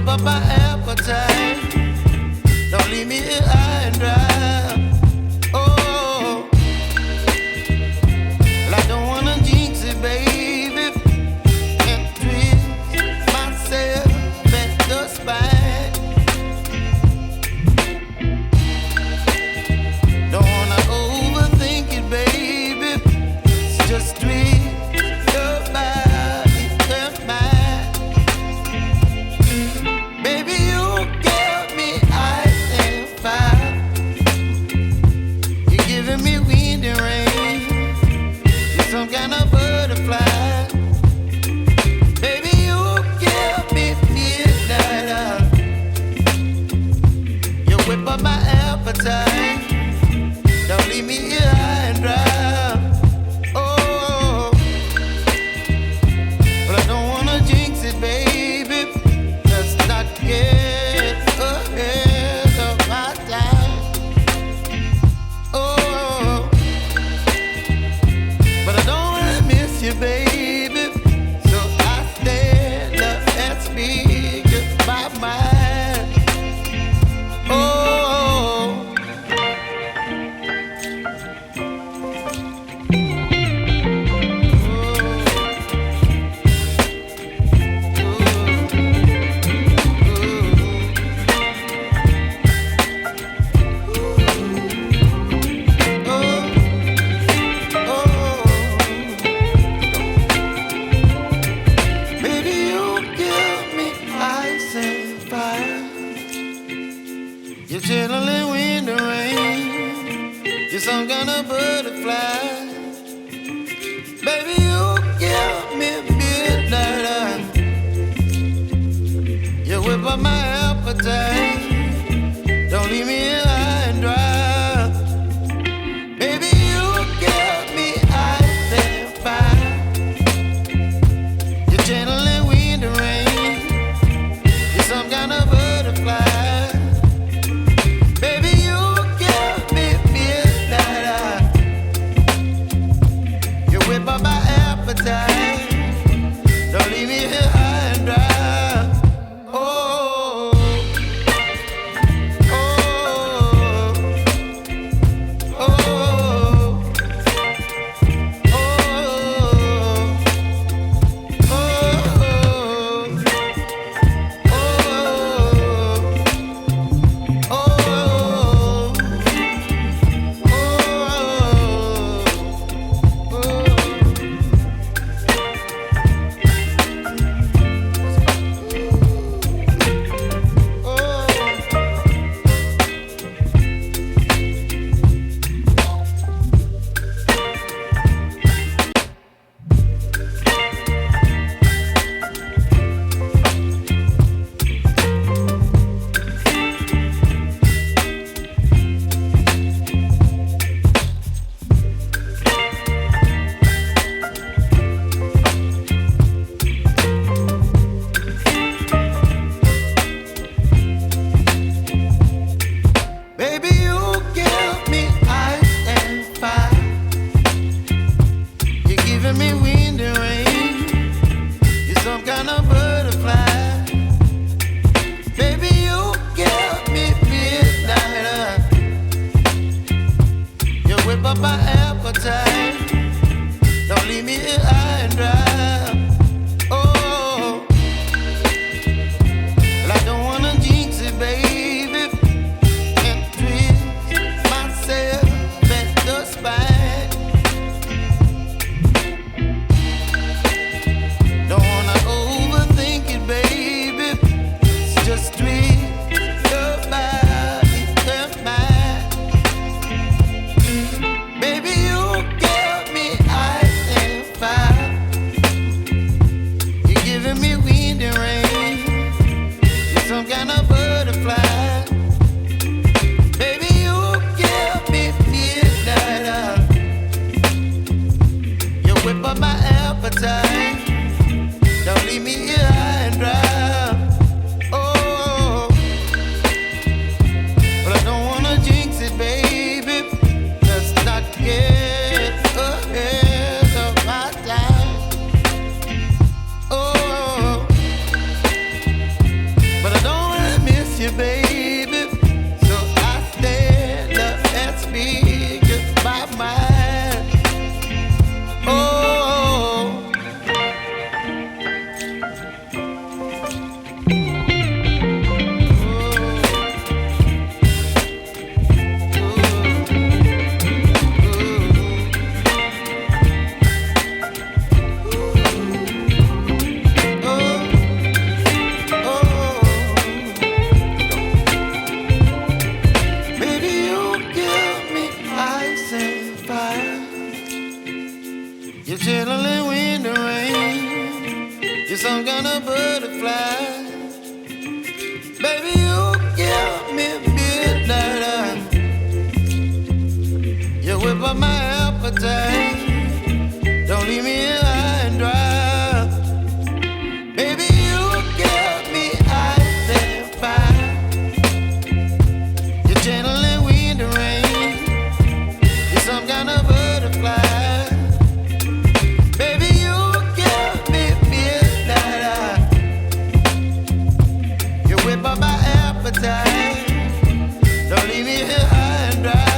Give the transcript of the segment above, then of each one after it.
up my appetite. Don't leave me here high and dry. Oh, well, I don't wanna jinx it, baby, and twist myself at the spine. Don't wanna overthink it, baby. It's just twist your body and mine. Baby, you give me ice and fire. You're giving me wind and rain. You're some kind of butterfly. Baby, you give me midnight. You whip up my appetite. Don't leave me here high and dry. Oh, but I don't wanna jinx it, baby. Let's not get ahead of my time. Oh, but I don't wanna miss you, baby. So I stand up and speak my mind. Oh. Baby, you give me ice and fire. You're channeling wind and rain. You're some kind of butterfly. Baby, you give me midnight. You whip up my appetite. Don't leave me here high and dry. Baby, you give me ice and fire. You're channeling wind and rain. You're some kind of butterfly. Baby, you give me midnight. You whip up my appetite. Don't leave me here high and dry. Oh, oh, oh, oh, baby, you give me ice and fire. You're giving me wind and rain. You're some kind of butterfly. Baby, you give me midnight. You whip up my appetite. Don't leave me here high and dry. Oh, well, I don't wanna jinx it, baby, and twist myself at the spine. Don't wanna overthink it, baby. It's just twist your body and mine. Baby, you give me ice and fire. You're giving me wind and rain. You're some kind of butterfly. Baby, you give me midnight. You whip up my appetite. Don't leave me here high and dry. Oh, but I don't wanna jinx it, baby. Let's not get ahead of my time. Oh, but I kind of butterfly. Baby, you give me midnight. You whip up my appetite. Don't leave me here high and dry. Baby, you give me ice and fire. You're channeling wind and rain. You're some kind of butterfly. Baby, you give me midnight. You whip up my appetite. Don't leave me here high and dry.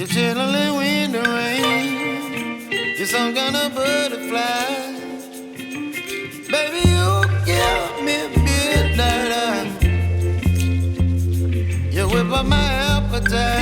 You're chilling wind and rain. You're some kind of butterfly. Baby, you give me midnight. You whip up my appetite.